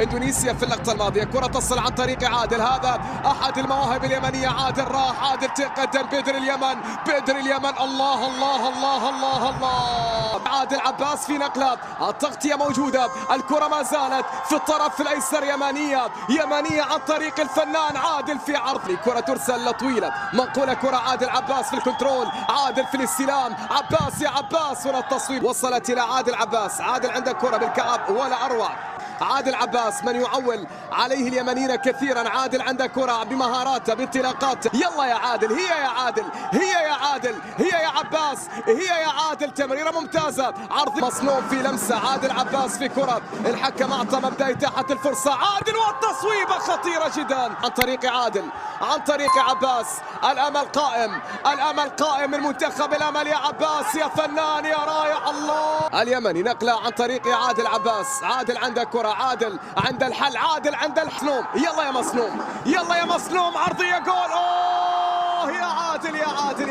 اندونيسيا في اللقطة الماضية، كرة تصل عن طريق عادل، هذا أحد المواهب اليمنية. عادل راح، عادل تقدم، بدر اليمن، بدر اليمن، الله الله الله الله الله. عادل عباس في نقلة، التغطية موجودة، الكرة ما زالت في الطرف الأيسر يمنية، يمنية عن طريق الفنان عادل في عرض، كرة ترسل طويلة، منقولة كرة عادل عباس في الكنترول، عادل في الاستلام، عباس يا عباس، هنا التصويب وصلت إلى عادل عباس. عادل عنده كرة بالكعب ولا أروع. عادل عباس من يعول عليه اليمنيين كثيرا، عادل عنده كرة بمهاراته بانطلاقاته، يلا يا عادل، هي يا عادل، هي يا عادل، هي يا عباس، هي يا عادل، تمريرة ممتازة، عرض مصنوع في لمسة، عادل عباس في كرة، الحكم أعطى مبدأ إتاحة الفرصة، عادل والتصويبة خطيرة جدا عن طريق عادل، عن طريق عباس. الأمل قائم، الأمل قائم، المنتخب الأمل يا عباس، يا فنان يا رائع، الله. اليمني نقلة عن طريق عادل عباس، عادل عنده كرة، عادل عند الحل، عادل عند الحلوم، يلا يا مصنوم، يلا يا مصنوم، عرضية جول، اوه يا عادل، يا عادل يا